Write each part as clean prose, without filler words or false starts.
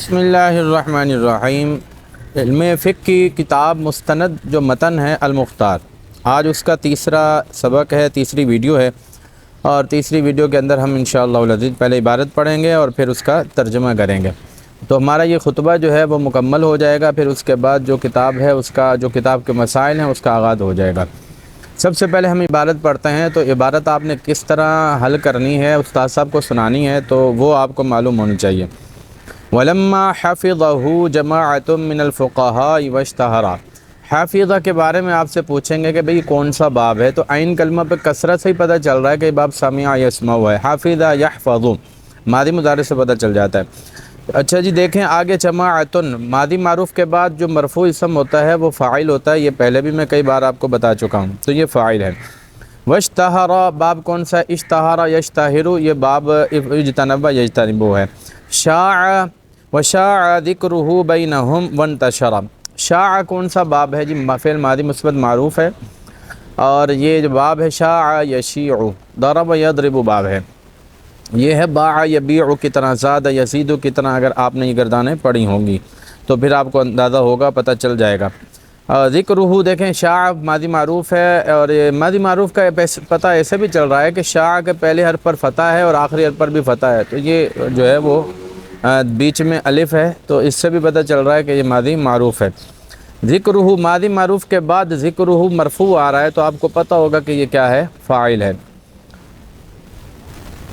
بسم اللہ الرحمن الرحیم۔ علم فقہ کی کتاب مستند جو متن ہے المختار، آج اس کا تیسرا سبق ہے، تیسری ویڈیو ہے، اور تیسری ویڈیو کے اندر ہم انشاءاللہ العزیز پہلے عبارت پڑھیں گے اور پھر اس کا ترجمہ کریں گے۔ تو ہمارا یہ خطبہ جو ہے وہ مکمل ہو جائے گا، پھر اس کے بعد جو کتاب ہے اس کا جو کتاب کے مسائل ہیں اس کا آغاز ہو جائے گا۔ سب سے پہلے ہم عبارت پڑھتے ہیں، تو عبارت آپ نے کس طرح حل کرنی ہے، استاد صاحب کو سنانی ہے، تو وہ آپ کو معلوم ہونی چاہیے۔ وَلَمَّا حَفِظَهُ جَمَاعَةٌ مِّنَ الْفُقَهَاءِ وَاشْتَهَرَ، حافظہ کے بارے میں آپ سے پوچھیں گے کہ بھئی کون سا باب ہے، تو عین کلمہ پہ کثرت سے ہی پتہ چل رہا ہے کہ یہ باب سمع یسمع ہے، حافظہ یحفظ ماضی مضارع سے پتہ چل جاتا ہے۔ اچھا جی دیکھیں آگے، جماعتن ماضی معروف کے بعد جو مرفوع اسم ہوتا ہے وہ فاعل ہوتا ہے، یہ پہلے بھی میں کئی بار آپ کو بتا چکا ہوں، تو یہ فاعل ہے۔ واشتہر باب کون سا ہے؟ اشتہر یشتہر، یہ باب اجتنب یجتنب ہے۔ شاع وشاع ذکرہ بینہم وانتشر، شاع کون سا باب ہے جی؟ فعل ماضی مثبت معروف ہے، اور یہ جو باب ہے شاع یشیع، ضرب یضرب باب ہے، یہ ہے باع یبیع کی طرح، زاد یزید کی طرح، اگر آپ نے یہ گردانیں پڑھی ہوں گی تو پھر آپ کو اندازہ ہوگا، پتہ چل جائے گا۔ ذکرہ دیکھیں شاع ماضی معروف ہے، اور ماضی معروف کا پتہ ایسے بھی چل رہا ہے کہ شاع کے پہلے حرف پر فتح ہے اور آخری حرف پر بھی فتح ہے، تو یہ جو ہے وہ بیچ میں الف ہے، تو اس سے بھی پتہ چل رہا ہے کہ یہ ماضی معروف ہے۔ ذکرہ ماضی معروف کے بعد ذکرہ مرفوع آ رہا ہے، تو آپ کو پتہ ہوگا کہ یہ کیا ہے؟ فاعل ہے۔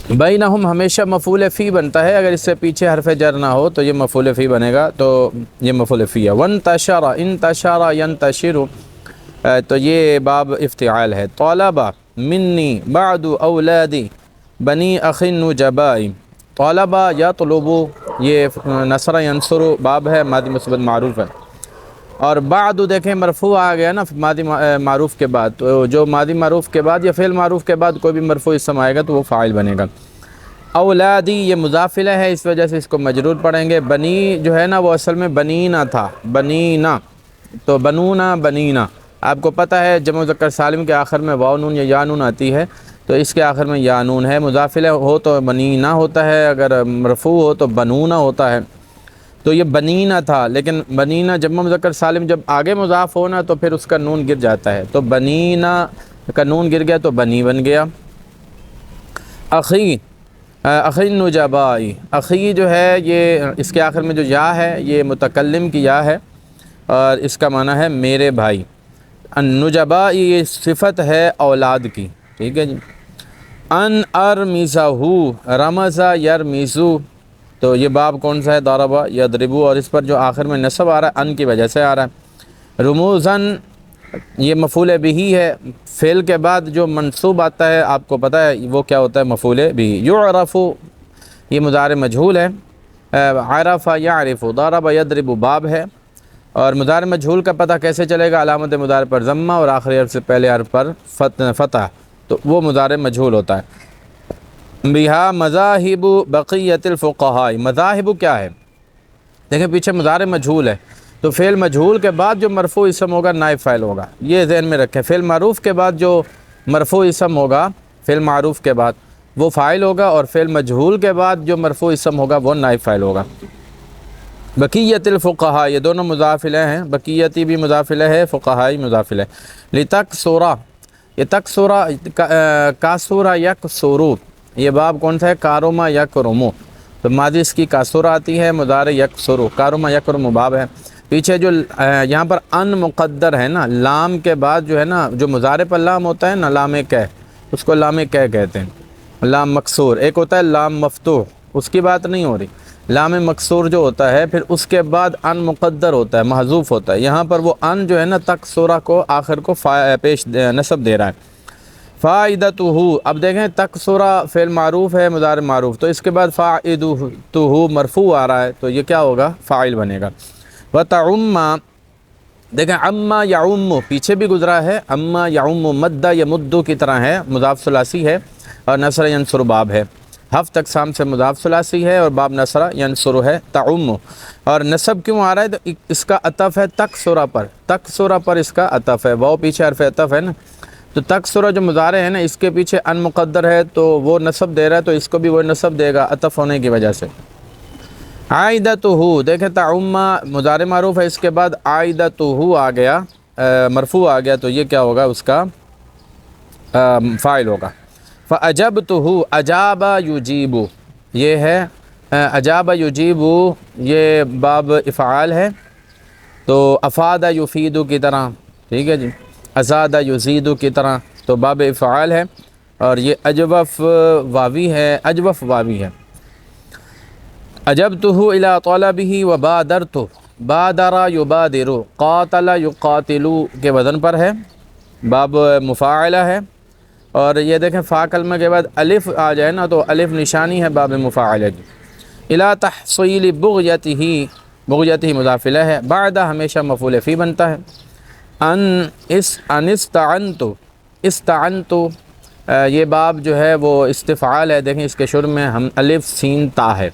بینہم ہمیشہ مفعول فی بنتا ہے، اگر اس سے پیچھے حرف جر نہ ہو تو یہ مفعول فی بنے گا، تو یہ مفعول فی ہے۔ وانتشر انتشر ینتشر، تو یہ باب افتعال ہے۔ طلبہ منی بعد اولادی بنی اخ نجبائی، طلبہ یطلبو، یہ نصر ینصر باب ہے، ماضی مثبت معروف ہے۔ اور بعد دیکھیں مرفوع آ گیا نا ماضی معروف کے بعد، تو جو ماضی معروف کے بعد یا فعل معروف کے بعد کوئی بھی مرفوع اسم آئے گا تو وہ فاعل بنے گا۔ اولادی یہ مضاف الیہ ہے، اس وجہ سے اس کو مجرور پڑھیں گے۔ بنی جو ہے نا وہ اصل میں بنینا تھا، بنینا، تو بنونا بنینا، آپ کو پتہ ہے جمع مذکر سالم کے آخر میں واو نون یا یا نون آتی ہے، تو اس کے آخر میں یا نون ہے۔ مضاف الیہ ہو تو بنینا ہوتا ہے، اگر مرفوع ہو تو بنونا ہوتا ہے، تو یہ بنینا تھا، لیکن بنینا جمع مذکر سالم جب آگے مضاف ہونا تو پھر اس کا نون گر جاتا ہے، تو بنینا کا نون گر گیا تو بنی بن گیا۔ اخی اخی نجبائی، اخی جو ہے یہ اس کے آخر میں جو یا ہے یہ متکلم کی یا ہے، اور اس کا معنی ہے میرے بھائی۔ النجبائی یہ صفت ہے اولاد کی، ٹھیک ہے جی۔ ان ارمزہ رمزہ یرمزو، تو یہ باب کون سا ہے؟ ضربہ یضربو، اور اس پر جو آخر میں نصب آ رہا ہے ان کی وجہ سے آ رہا ہے۔ رموزن یہ مفعول بہ ہے، فعل کے بعد جو منصوب آتا ہے آپ کو پتہ ہے وہ کیا ہوتا ہے؟ مفعول بہ۔ یعرف یہ مضارع مجہول ہے، عرف یعرف، ضرب یضرب باب ہے، اور مضارع مجہول کا پتہ کیسے چلے گا؟ علامت مضارع پر ضمہ اور آخری حرف سے پہلے حرف پر فتح، تو وہ مضارع مجہول ہوتا ہے۔ بہا مذاہب بقیت الفقہاء، مذاہب کیا ہے؟ دیکھیں پیچھے مضارع مجہول ہے، تو فعل مجہول کے بعد جو مرفوع اسم ہوگا نائب فاعل ہوگا، یہ ذہن میں رکھیں۔ فعل معروف کے بعد جو مرفوع اسم ہوگا، فعل معروف کے بعد وہ فاعل ہوگا، اور فعل مجہول کے بعد جو مرفوع اسم ہوگا وہ نائب فاعل ہوگا۔ بقیت الفقہاء یہ دونوں مضاف الیہ ہیں، بقیتی بھی مضاف الیہ ہے، فقہائی مضاف الیہ۔ لتکسرا، یہ تکسرا کاسورا یکسرو، یہ باب کون سا ہے؟ کارما یکرمو، تو ماضی اس کی کاسر آتی ہے، مضارع یکسرو، کارما یکرمو باب ہے۔ پیچھے جو یہاں پر ان مقدر ہے نا، لام کے بعد جو ہے نا، جو مضارع پر لام ہوتا ہے نا، لام کہ، اس کو لام کہ کہتے ہیں، لام مکسور۔ ایک ہوتا ہے لام مفتوح، اس کی بات نہیں ہو رہی، لام مکسور جو ہوتا ہے پھر اس کے بعد ان مقدر ہوتا ہے، محذوف ہوتا ہے، یہاں پر وہ ان جو ہے نا تکسورہ کو آخر کو پیش نصب دے رہا ہے۔ فائدتہ، اب دیکھیں تکسرہ فعل معروف ہے، مضارع معروف، تو اس کے بعد فائدتہ مرفوع آ رہا ہے، تو یہ کیا ہوگا؟ فاعل بنے گا۔ وتعم، دیکھیں اما یعم پیچھے بھی گزرا ہے، اما یعم مد یمد کی طرح ہے، مضاف ثلاثی ہے، اور نصر ینصر باب ہے، ہفت اقسام سے مضاف ثلاثی ہے اور باب نصر ینصر ہے۔ تعم، اور نصب کیوں آ رہا ہے؟ تو اس کا عطف ہے تکسرہ پر، تکسرہ پر اس کا عطف ہے، واو پیچھے حرف عطف ہے نا، تو تکسرہ جو مضارع ہے نا اس کے پیچھے ان مقدر ہے، تو وہ نصب دے رہا ہے، تو اس کو بھی وہ نصب دے گا عطف ہونے کی وجہ سے۔ عائدتہ، دیکھیں تعم مضارع معروف ہے، اس کے بعد عائدتہ آ گیا، مرفوع آ گیا، تو یہ کیا ہوگا؟ اس کا فاعل ہوگا۔ فأجبتہ، اجاب یجیب، یہ ہے اجاب یجیب، یہ باب افعال ہے، تو افاد یفید کی طرح، ٹھیک ہے جی، ازاد یزید کی طرح، تو باب افعال ہے، اور یہ اجوف واوی ہے، اجوف واوی ہے۔ اجبتہ الی طلبہ وبادرت، بادر یبادر، قاتل یقاتل کے وزن پر ہے، باب مفاعلہ ہے، اور یہ دیکھیں فا کلمہ کے بعد الف آ جائے نا تو الف نشانی ہے باب مفاعلہ کی۔ الی تحصیل بغیتہ، بغیتہ مضاف الیہ ہے، بعد ہمیشہ مفعول فی بنتا ہے۔ ان استعنت، استعنت، یہ باب جو ہے وہ استفعال ہے، دیکھیں اس کے شروع میں ہم الف سین تا ہے،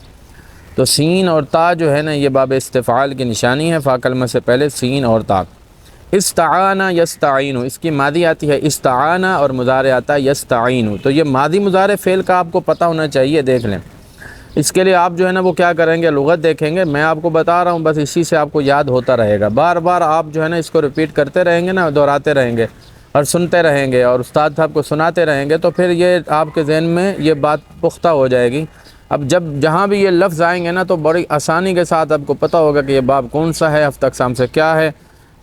تو سین اور تا جو ہے نا یہ باب استفعال کی نشانی ہے، فا کلمہ سے پہلے سین اور تا۔ استعان یستعین، اس کی ماضی آتی ہے استعان اور مضارع آتا ہے یستعین، تو یہ ماضی مضارع فعل کا آپ کو پتہ ہونا چاہیے، دیکھ لیں۔ اس کے لیے آپ جو ہے نا وہ کیا کریں گے؟ لغت دیکھیں گے، میں آپ کو بتا رہا ہوں، بس اسی سے آپ کو یاد ہوتا رہے گا، بار بار آپ جو ہے نا اس کو ریپیٹ کرتے رہیں گے نا، دہراتے رہیں گے اور سنتے رہیں گے اور استاد صاحب کو سناتے رہیں گے، تو پھر یہ آپ کے ذہن میں یہ بات پختہ ہو جائے گی۔ اب جب جہاں بھی یہ لفظ آئیں گے نا تو بڑی آسانی کے ساتھ آپ کو پتہ ہوگا کہ یہ باب کون سا ہے، ہفتہ اقسام سے کیا ہے،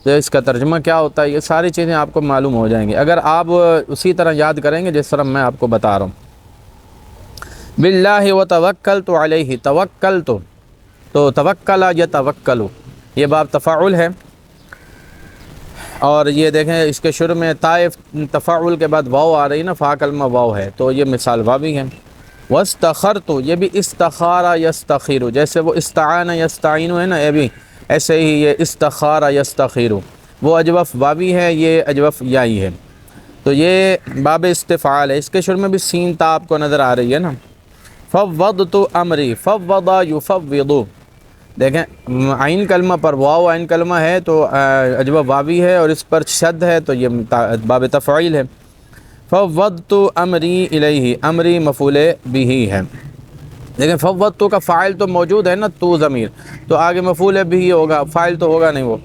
اس کا ترجمہ کیا ہوتا ہے، یہ ساری چیزیں آپ کو معلوم ہو جائیں گی اگر آپ اسی طرح یاد کریں گے جس طرح میں آپ کو بتا رہا ہوں۔ باللہ وتوکلت علیہ، توکلت، تو توکل یتوکل، یہ باب تفاعل ہے، اور یہ دیکھیں اس کے شروع میں طائف تفاعل کے بعد واو آ رہی نا، فا کلمہ واو ہے، تو یہ مثال واوی ہے۔ واستخرت، یہ بھی استخار یستخیر، جیسے وہ استعان یستعین ہے نا، یہ بھی ایسے ہی یہ استخار یستخیر، وہ اجوف واوی ہے، یہ اجوف یائی ہے، تو یہ باب استفعال ہے، اس کے شروع میں بھی سین تا آپ کو نظر آ رہی ہے نا۔ فوضت امری، فوض یفوض، دیکھیں عین کلمہ پر واو عین کلمہ ہے تو اجوف واوی ہے، اور اس پر شد ہے تو یہ باب تفعیل ہے۔ فوضت امری الیہ، امری مفعول بہ ہے، لیکن فوضت کا فاعل تو موجود ہے نا، تو ضمیر، تو آگے مفعول بہ ہوگا، فاعل تو ہوگا نہیں وہ۔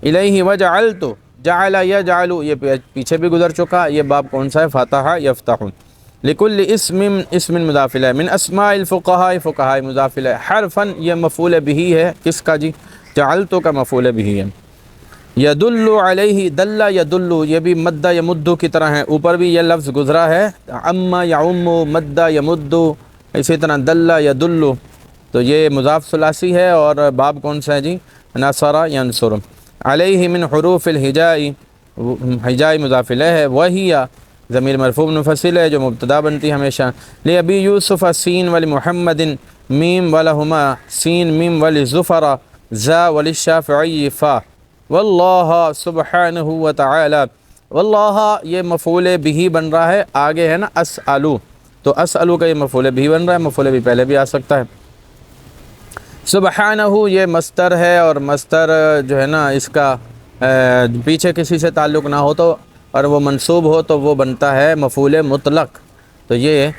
الیہ وجعلت، جعل یجعل، یہ پیچھے بھی گزر چکا، یہ باب کون سا ہے؟ فتح یفتح۔ لکل اسم، اسم مضاف الیہ، من اسماء الفقہاء، فقہاء مضاف الیہ، حرفا یہ مفعول بہ ہے، کس کا جی؟ جعلت کا مفعول بہ ہے۔ یدل علیہ، دل یدل، یہ بھی مد یمد کی طرح ہے، اوپر بھی یہ لفظ گزرا ہے، عم یعم، مد یمد، اسی طرح دل یدل، تو یہ مضاف ثلاثی ہے، اور باب کون سا ہے جی؟ نصر ینصر۔ علیہ من حروف الہجاء، ہجاء مضاف الیہ ہے، وہی ضمیر مرفوع منفصل ہے جو مبتدا بنتی ہے ہمیشہ۔ لابی یوسف سین ولمحمد میم ولہما سین میم ولظفر ذا وللشافعی فا، واللہ سبحانہ وتعالی، واللہ یہ مفعول بہ بن رہا ہے، آگے ہے نا اسألو، تو اسألو کا یہ مفعول بہ بن رہا ہے، مفعول بہ پہلے بھی آ سکتا ہے۔ سبحانہ یہ مصدر ہے، اور مصدر جو ہے نا اس کا پیچھے کسی سے تعلق نہ ہو تو اور وہ منصوب ہو تو وہ بنتا ہے مفعول مطلق، تو یہ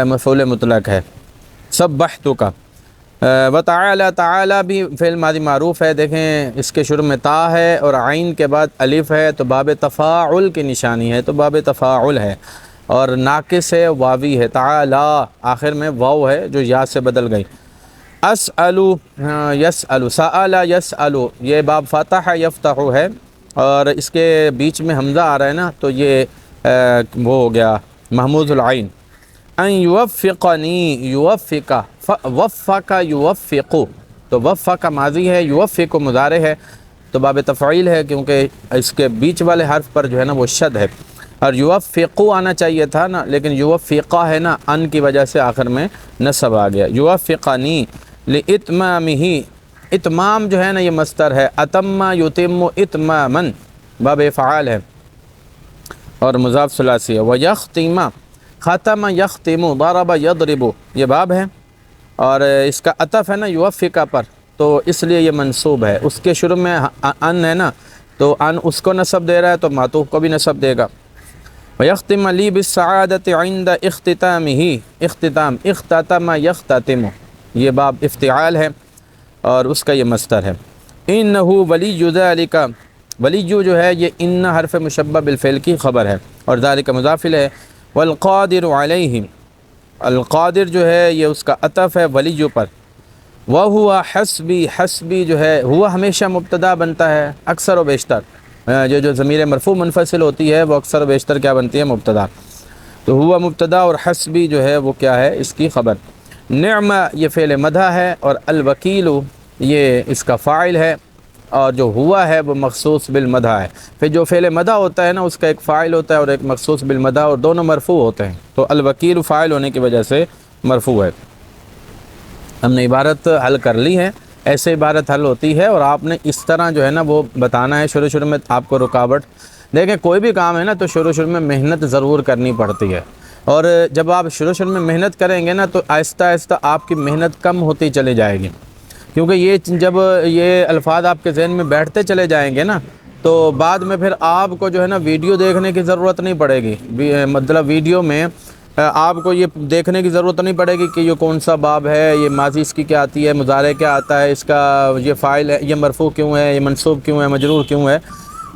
مفعول مطلق ہے۔ سبحت کا وتعالی، تعالی بھی فعل ماضی معروف ہے، دیکھیں اس کے شروع میں تا ہے اور عین کے بعد الف ہے، تو باب تفاعل کی نشانی ہے، تو باب تفاعل ہے، اور ناقص ہے، واوی ہے، تعالی آخر میں واو ہے جو یا سے بدل گئی۔ اسألو یسألو، سأل یسألو، یہ باب فتح یفتح ہے، اور اس کے بیچ میں حمزہ آ رہا ہے نا، تو یہ وہ ہو گیا محموز العین۔ ان یوفقنی، یوفق، وفق یوفق، تو وفق ماضی ہے، یوفق مضارع ہے، تو باب تفعیل ہے، کیونکہ اس کے بیچ والے حرف پر جو ہے نا وہ شد ہے، اور یوفق آنا چاہیے تھا نا، لیکن یوفقہ ہے نا، ان کی وجہ سے آخر میں نصب آ گیا۔ یوفقنی لاتمامہ، اتمام جو ہے نا یہ مصدر ہے، اتم یتم اتماما، باب فعال ہے، اور مضاف ثلاثی ہے۔ ویختم، ختم یختم، ضرب یضرب، یہ باب ہے، اور اس کا عطف ہے نا یوفقہ پر، تو اس لیے یہ منصوب ہے، اس کے شروع میں ان ہے نا، تو ان اس کو نصب دے رہا ہے تو معطوف کو بھی نصب دے گا۔ ویختم لی بالسعادۃ عند اختتامہ، اختتام، اختتم یختتم، یہ باب افتعال ہے۔ اور اس کا یہ مصدر ہے۔ انہو ولی ذالک، ولی جو ہے یہ ان حرف مشبہ بالفعل کی خبر ہے اور ذالک مضاف ہے۔ والقادر علیہ، القادر جو ہے یہ اس کا عطف ہے ولی پر۔ وہوا حسبی، حسبی جو ہے ہوا ہمیشہ مبتدا بنتا ہے اکثر و بیشتر، جو ضمیر مرفوع منفصل ہوتی ہے وہ اکثر و بیشتر کیا بنتی ہے؟ مبتدا۔ تو ہوا مبتدا اور حسبی جو ہے وہ کیا ہے؟ اس کی خبر۔ نعم یہ فعل مدح ہے اور الوکیل یہ اس کا فاعل ہے، اور جو ہوا ہے وہ مخصوص بالمدح ہے۔ پھر جو فعل مدح ہوتا ہے نا اس کا ایک فاعل ہوتا ہے اور ایک مخصوص بالمدح، اور دونوں مرفوع ہوتے ہیں، تو الوکیل فاعل ہونے کی وجہ سے مرفوع ہے۔ ہم نے عبارت حل کر لی ہے، ایسے عبارت حل ہوتی ہے، اور آپ نے اس طرح جو ہے نا وہ بتانا ہے۔ شروع میں آپ کو رکاوٹ دیکھیں، کوئی بھی کام ہے نا تو شروع میں محنت ضرور کرنی پڑتی ہے، اور جب آپ شروع میں محنت کریں گے نا تو آہستہ آہستہ آپ کی محنت کم ہوتی چلی جائے گی، کیونکہ یہ جب یہ الفاظ آپ کے ذہن میں بیٹھتے چلے جائیں گے نا تو بعد میں پھر آپ کو جو ہے نا ویڈیو دیکھنے کی ضرورت نہیں پڑے گی، مطلب ویڈیو میں آپ کو یہ دیکھنے کی ضرورت نہیں پڑے گی کہ یہ کون سا باب ہے، یہ ماضی اس کی کیا آتی ہے، مضارع کیا آتا ہے، اس کا یہ فاعل ہے، یہ مرفوع کیوں ہے، یہ منصوب کیوں ہے، مجرور کیوں ہے۔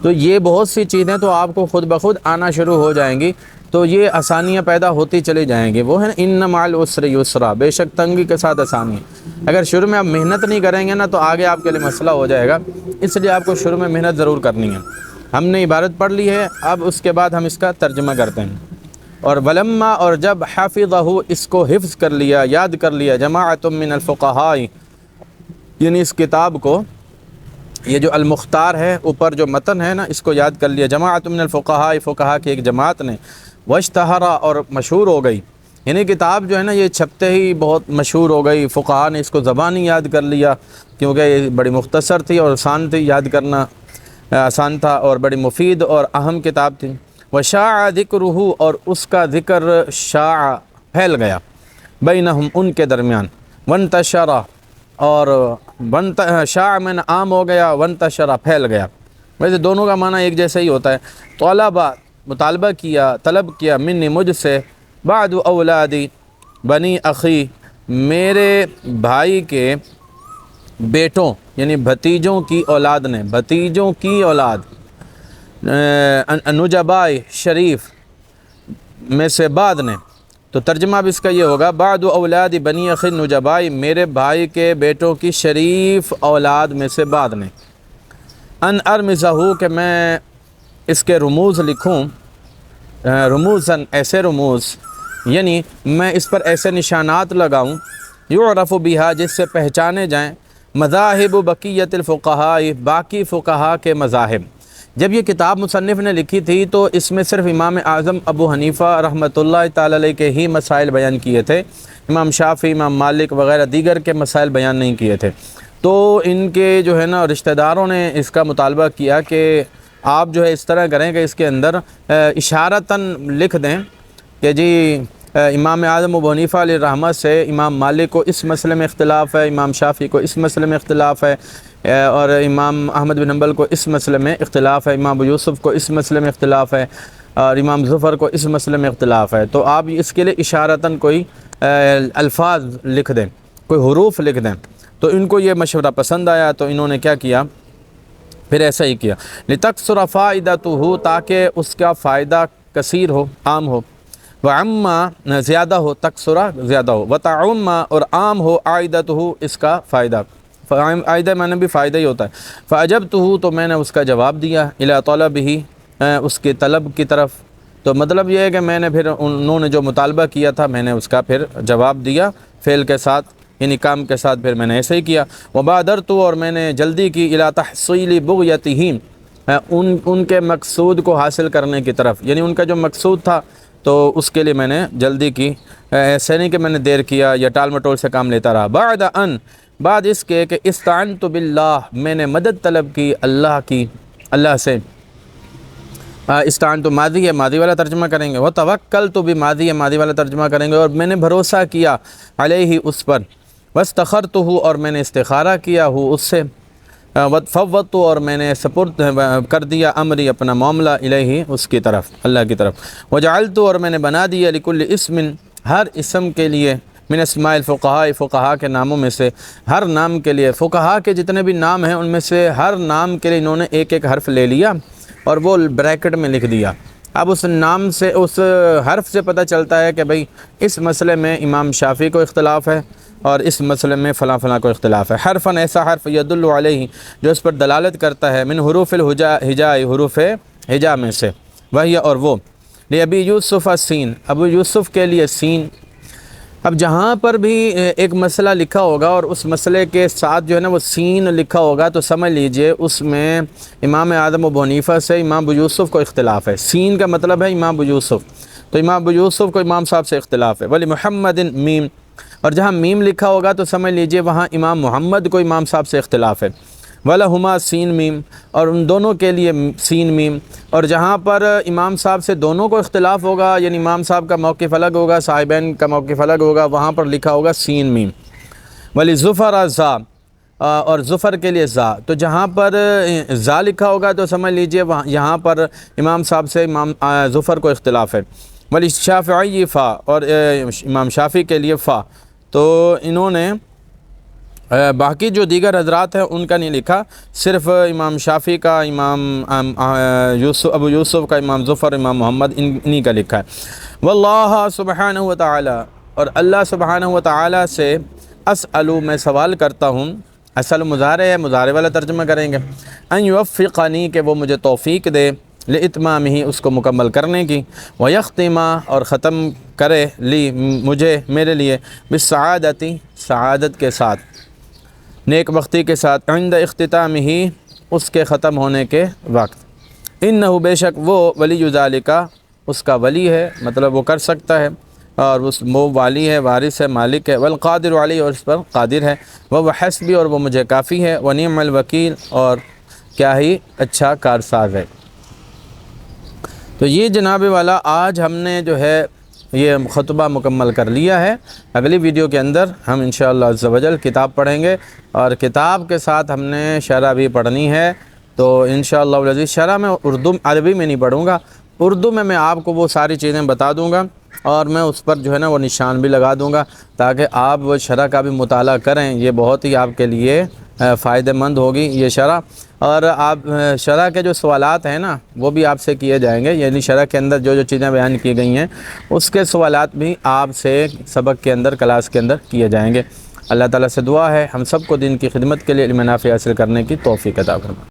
تو یہ بہت سی چیزیں تو آپ کو خود بخود آنا شروع ہو جائیں گی، تو یہ آسانیاں پیدا ہوتی چلی جائیں گی۔ وہ ہے نا ان مع العسر یسرا، بے شک تنگی کے ساتھ آسانی۔ اگر شروع میں آپ محنت نہیں کریں گے نا تو آگے آپ کے لیے مسئلہ ہو جائے گا، اس لیے آپ کو شروع میں محنت ضرور کرنی ہے۔ ہم نے عبارت پڑھ لی ہے، اب اس کے بعد ہم اس کا ترجمہ کرتے ہیں۔ اور ولما، اور جب حفظہ اس کو حفظ کر لیا، یاد کر لیا، جماعت من الفقہاء یعنی اس کتاب کو، یہ جو المختار ہے اوپر جو متن ہے نا اس کو یاد کر لیا، جماعت من الفقہاء فقہا کی ایک جماعت نے، واشتہرا اور مشہور ہو گئی، یعنی کتاب جو ہے نا یہ چھپتے ہی بہت مشہور ہو گئی، فقہا نے اس کو زبانی یاد کر لیا کیونکہ یہ بڑی مختصر تھی اور آسان تھی، یاد کرنا آسان تھا، اور بڑی مفید اور اہم کتاب تھی۔ وشاع ذکرہ، اور اس کا ذکر شاع پھیل گیا، بینہم ان کے درمیان، وانتشر اور شاع میں عام ہو گیا، وانتشر پھیل گیا، ویسے دونوں کا معنی ایک جیسا ہی ہوتا ہے۔ طلبہ مطالبہ کیا، طلب کیا، منی مجھ سے، بعد اولادی بنی اخی میرے بھائی کے بیٹوں یعنی بھتیجوں کی اولاد نے، بھتیجوں کی اولاد، نجبائے شریف میں سے بعد نے، تو ترجمہ اب اس کا یہ ہوگا، بعد اولاد بنی اخی نجبائے میرے بھائی کے بیٹوں کی شریف اولاد میں سے بعد نے، ان ارمزہو کہ میں اس کے رموز لکھوں، رموزاً ایسے رموز، یعنی میں اس پر ایسے نشانات لگاؤں، یعرف بہا جس سے پہچانے جائیں، مذاہب بقیت الفقہاء باقی فقہا کے مذاہب۔ جب یہ کتاب مصنف نے لکھی تھی تو اس میں صرف امام اعظم ابو حنیفہ رحمۃ اللہ تعالی علیہ کے ہی مسائل بیان کیے تھے، امام شافعی، امام مالک وغیرہ دیگر کے مسائل بیان نہیں کیے تھے۔ تو ان کے جو ہے نا رشتہ داروں نے اس کا مطالبہ کیا کہ آپ جو ہے اس طرح کریں کہ اس کے اندر اشارتاً لکھ دیں کہ جی امام اعظم ابو حنیفہ علیہ رحمہ سے امام مالک کو اس مسئلے میں اختلاف ہے، امام شافعی کو اس مسئلے میں اختلاف ہے، اور امام احمد بن حنبل کو اس مسئلے میں اختلاف ہے، امام ابو یوسف کو اس مسئلے میں اختلاف ہے، اور امام ظفر کو اس مسئلے میں اختلاف ہے۔ تو آپ اس کے لیے اشارتاً کوئی الفاظ لکھ دیں، کوئی حروف لکھ دیں۔ تو ان کو یہ مشورہ پسند آیا، تو انہوں نے کیا کیا، پھر ایسا ہی کیا، لِتَكْثُرَ فَائِدَتُهُ تاکہ اس کا فائدہ کثیر ہو، عام ہو، وَعَمَّ زیادہ ہو، تکثرہ زیادہ ہو، وَتَعُمَّ اور عام ہو، عائدتہ اس کا فائدہ، عائدہ معنی بھی فائدہ ہی ہوتا ہے۔ فَأَجَبْتُهُ تو میں نے اس کا جواب دیا، إِلَىٰ طَلَبِهِ اس کے طلب کی طرف۔ تو مطلب یہ ہے کہ میں نے پھر انہوں نے جو مطالبہ کیا تھا میں نے اس کا پھر جواب دیا فعل کے ساتھ، یعنی کام کے ساتھ، پھر میں نے ایسے ہی کیا۔ وَبَادَرْتُ اور میں نے جلدی کی، إِلَىٰ تَحْصِيلِ بُغْيَتِهِمْ ان کے مقصود کو حاصل کرنے کی طرف، یعنی ان کا جو مقصود تھا تو اس کے لیے میں نے جلدی کی، ایسے نہیں کہ میں نے دیر کیا یا ٹال مٹول سے کام لیتا رہا۔ بعد اس کے کہ استعنت باللہ میں نے مدد طلب کی اللہ سے، استعنت ماضی ہے، ماضی والا ترجمہ کریں گے، وتوکلت بھی ماضی ہے، ماضی والا ترجمہ کریں گے، اور میں نے بھروسہ کیا علیہ اس پر، واستخرتہ اور میں نے استخارہ کیا ہوں اس سے، فوضت اور میں نے سپرد کر دیا امری اپنا معاملہ الیہ اس کی طرف، اللہ کی طرف، وجعلت اور میں نے بنا دیا لکل اسم ہر اسم کے لیے، من اسماء الفقہاء، فقہا کے ناموں میں سے، ہر نام کے لیے، فقہا کے جتنے بھی نام ہیں ان میں سے ہر نام کے لیے انہوں نے ایک ایک حرف لے لیا اور وہ بریکٹ میں لکھ دیا۔ اب اس نام سے، اس حرف سے پتہ چلتا ہے کہ بھئی اس مسئلے میں امام شافعی کو اختلاف ہے اور اس مسئلے میں فلاں فلاں کو اختلاف ہے۔ حرفاً ایسا حرف یدل علیہ جو اس پر دلالت کرتا ہے، من حروف الہجاء، حروف ہجا میں سے، وہی اور وہ لابی یوسف السین، ابو یوسف کے لیے سین۔ اب جہاں پر بھی ایک مسئلہ لکھا ہوگا اور اس مسئلے کے ساتھ جو ہے نا وہ سین لکھا ہوگا تو سمجھ لیجئے اس میں امام اعظم ابو حنیفہ سے امام ابو یوسف کو اختلاف ہے۔ سین کا مطلب ہے امام ابو یوسف، تو امام ابو یوسف کو امام صاحب سے اختلاف ہے۔ ولی محمد میم، اور جہاں میم لکھا ہوگا تو سمجھ لیجئے وہاں امام محمد کو امام صاحب سے اختلاف ہے۔ وَلَهُمَا سین میم، اور ان دونوں کے لیے سین میم، اور جہاں پر امام صاحب سے دونوں کو اختلاف ہوگا یعنی امام صاحب کا موقف الگ ہوگا، صاحبین کا موقف الگ ہوگا، وہاں پر لکھا ہوگا سین میم۔ وَلِظُفَرَ زا، اور ظفر کے لیے زا، تو جہاں پر زا لکھا ہوگا تو سمجھ لیجئے یہاں پر امام صاحب سے امام ظفر کو اختلاف ہے۔ وَلِلشَّافِعِيِّ فا، اور امام شافعی کے لیے فا، تو انہوں نے باقی جو دیگر حضرات ہیں ان کا نہیں لکھا، صرف امام شافعی کا، امام ابو یوسف کا، امام ظفر، امام محمد، انہی کا لکھا ہے۔ واللہ سبحانہ وتعالی، اور اللہ سبحانہ وتعالی سے اسألو، میں سوال کرتا ہوں، اسأل مضارع ہے، مضارع والا ترجمہ کریں گے، ان یوفقنی، کہ وہ مجھے توفیق دے، لاتمامہ، اس کو مکمل کرنے کی، ویختمہ، اور ختم کرے، لی، مجھے، میرے لیے، بالسعادتی، سعادت کے ساتھ، نیک بختی کے ساتھ، عند اختتامہ، اس کے ختم ہونے کے وقت، انہ، بے شک وہ، ولی ذالک، اس کا ولی ہے، مطلب وہ کر سکتا ہے، اور وہ والی ہے، وارث ہے، مالک ہے، والقادر علیہ، اور اس پر قادر ہے، وہ حسبی، اور وہ مجھے کافی ہے، ونعم الوکیل، اور کیا ہی اچھا کارساز ہے۔ تو یہ جناب والا آج ہم نے جو ہے یہ خطبہ مکمل کر لیا ہے۔ اگلی ویڈیو کے اندر ہم انشاءاللہ عز و جل کتاب پڑھیں گے، اور کتاب کے ساتھ ہم نے شرح بھی پڑھنی ہے، تو انشاءاللہ العزیز شرح میں اردو عربی میں نہیں پڑھوں گا، اردو میں آپ کو وہ ساری چیزیں بتا دوں گا، اور میں اس پر جو ہے نا وہ نشان بھی لگا دوں گا تاکہ آپ وہ شرح کا بھی مطالعہ کریں۔ یہ بہت ہی آپ کے لیے فائدہ مند ہوگی یہ شرح، اور آپ شرح کے جو سوالات ہیں نا وہ بھی آپ سے کیے جائیں گے، یعنی شرح کے اندر جو چیزیں بیان کی گئی ہیں اس کے سوالات بھی آپ سے سبق کے اندر، کلاس کے اندر کیے جائیں گے۔ اللہ تعالیٰ سے دعا ہے ہم سب کو دین کی خدمت کے لیے علم نافع حاصل کرنے کی توفیق عطا فرمائے۔